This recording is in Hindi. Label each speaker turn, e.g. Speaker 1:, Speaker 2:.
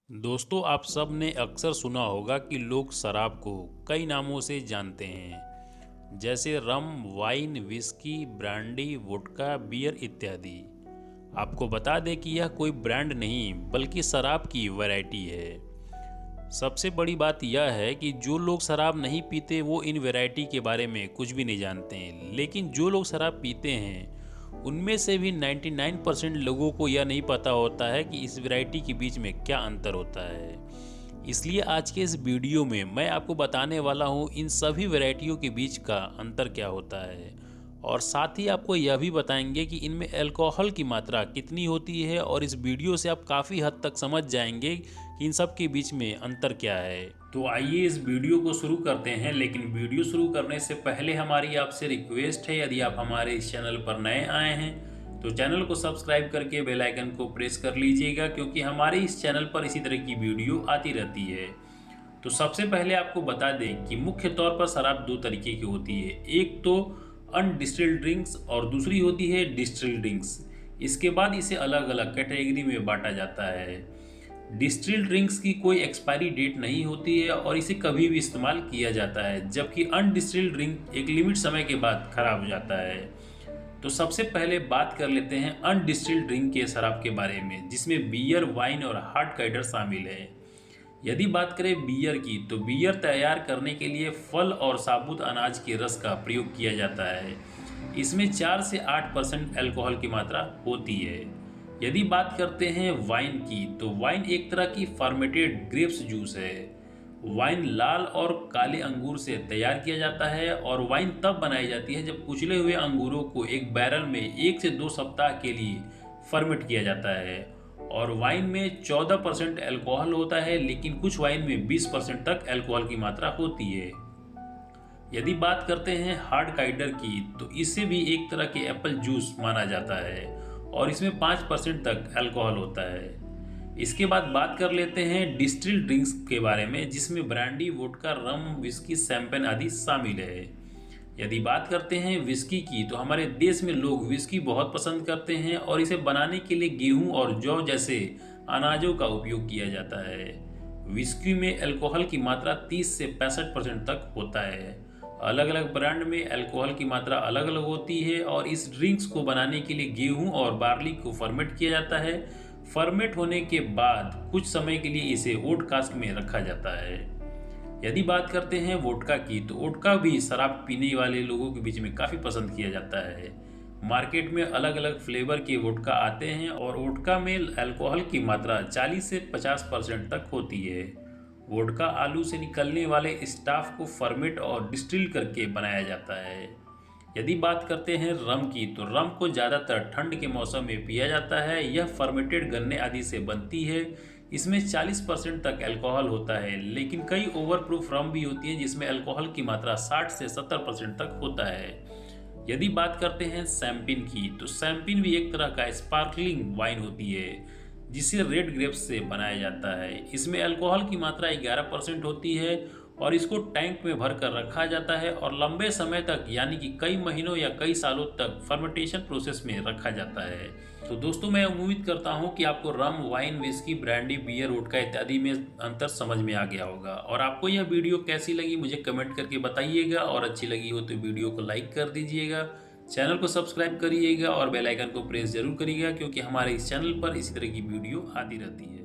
Speaker 1: दोस्तों, आप सब ने अक्सर सुना होगा कि लोग शराब को कई नामों से जानते हैं, जैसे rum, wine, whisky, brandy, vodka, beer इत्यादि। आपको बता दें कि यह कोई ब्रांड नहीं बल्कि शराब की वैरायटी है। सबसे बड़ी बात यह है कि जो लोग शराब नहीं पीते वो इन वैरायटी के बारे में कुछ भी नहीं जानते हैं, लेकिन जो लोग शराब पीते हैं उनमें से भी 99% लोगों को यह नहीं पता होता है कि इस वैरायटी के बीच में क्या अंतर होता है। इसलिए आज के इस वीडियो में मैं आपको बताने वाला हूँ इन सभी वैरायटियों के बीच का अंतर क्या होता है, और साथ ही आपको यह भी बताएंगे कि इनमें अल्कोहल की मात्रा कितनी होती है। और इस वीडियो से आप काफ़ी हद तक समझ जाएंगे कि इन सब के बीच में अंतर क्या है। तो आइए इस वीडियो को शुरू करते हैं, लेकिन वीडियो शुरू करने से पहले हमारी आपसे रिक्वेस्ट है, यदि आप हमारे इस चैनल पर नए आए हैं तो चैनल को सब्सक्राइब करके बेल आइकन को प्रेस कर लीजिएगा, क्योंकि हमारे इस चैनल पर इसी तरह की वीडियो आती रहती है। तो सबसे पहले आपको बता दें कि मुख्य तौर पर शराब दो तरीके की होती है, एक तो अनडिस्टिल्ड ड्रिंक्स और दूसरी होती है डिस्टिल्ड ड्रिंक्स। इसके बाद इसे अलग अलग कैटेगरी में बांटा जाता है। डिस्टिल्ड ड्रिंक्स की कोई एक्सपायरी डेट नहीं होती है और इसे कभी भी इस्तेमाल किया जाता है, जबकि अनडिस्टिल्ड ड्रिंक एक लिमिट समय के बाद खराब हो जाता है। तो सबसे पहले बात कर लेते हैं अनडिस्टिल्ड ड्रिंक के शराब के बारे में, जिसमें बियर, वाइन और हार्ड साइडर शामिल है। यदि बात करें बियर की, तो बियर तैयार करने के लिए फल और साबुत अनाज के रस का प्रयोग किया जाता है। इसमें 4 से 8% अल्कोहल की मात्रा होती है। यदि बात करते हैं वाइन की, तो वाइन एक तरह की फर्मेंटेड ग्रेप्स जूस है। वाइन लाल और काले अंगूर से तैयार किया जाता है, और वाइन तब बनाई जाती है जब कुचले हुए अंगूरों को एक बैरल में 1 से 2 सप्ताह के लिए फर्मेंट किया जाता है। और वाइन में 14% अल्कोहल होता है, लेकिन कुछ वाइन में 20% तक अल्कोहल की मात्रा होती है। यदि बात करते हैं हार्ड साइडर की, तो इसे भी एक तरह के एप्पल जूस माना जाता है और इसमें 5% तक अल्कोहल होता है। इसके बाद बात कर लेते हैं डिस्टिल्ड ड्रिंक्स के बारे में, जिसमें ब्रांडी, वोडका, रम, विस्की, शैंपेन आदि शामिल है। यदि बात करते हैं विस्की की, तो हमारे देश में लोग विस्की बहुत पसंद करते हैं और इसे बनाने के लिए गेहूं और जौ जैसे अनाजों का उपयोग किया जाता है। विस्की में अल्कोहल की मात्रा 30 से 65% तक होता है। अलग अलग ब्रांड में अल्कोहल की मात्रा अलग अलग होती है, और इस ड्रिंक्स को बनाने के लिए गेहूं और बार्ली को फर्मेंट किया जाता है। फर्मेंट होने के बाद कुछ समय के लिए इसे वोड कास्ट में रखा जाता है। यदि बात करते हैं वोडका की, तो वोडका भी शराब पीने वाले लोगों के बीच में काफ़ी पसंद किया जाता है। मार्केट में अलग अलग फ्लेवर के वोडका आते हैं, और वोडका में अल्कोहल की मात्रा 40 से 50% तक होती है। वोडका आलू से निकलने वाले स्टाफ को फर्मेंट और डिस्टिल करके बनाया जाता है। यदि बात करते हैं रम की, तो रम को ज़्यादातर ठंड के मौसम में पिया जाता है। यह फर्मेंटेड गन्ने आदि से बनती है। इसमें 40% तक अल्कोहल होता है, लेकिन कई ओवरप्रूफ रम भी होती हैं जिसमें अल्कोहल की मात्रा 60 से 70% तक होता है। यदि बात करते हैं शैंपेन की, तो शैंपेन भी एक तरह का स्पार्कलिंग वाइन होती है जिसे रेड ग्रेप्स से बनाया जाता है। इसमें अल्कोहल की मात्रा 11% होती है, और इसको टैंक में भर कर रखा जाता है और लंबे समय तक, यानी कि कई महीनों या कई सालों तक फर्मेंटेशन प्रोसेस में रखा जाता है। तो दोस्तों, मैं उम्मीद करता हूं कि आपको rum, wine, whisky, brandy, beer, vodka इत्यादि में अंतर समझ में आ गया होगा। और आपको यह वीडियो कैसी लगी मुझे कमेंट करके बताइएगा, और अच्छी लगी हो तो वीडियो को लाइक कर दीजिएगा, चैनल को सब्सक्राइब करिएगा और बेल आइकन को प्रेस जरूर करिएगा, क्योंकि हमारे इस चैनल पर इसी तरह की वीडियो आती रहती है।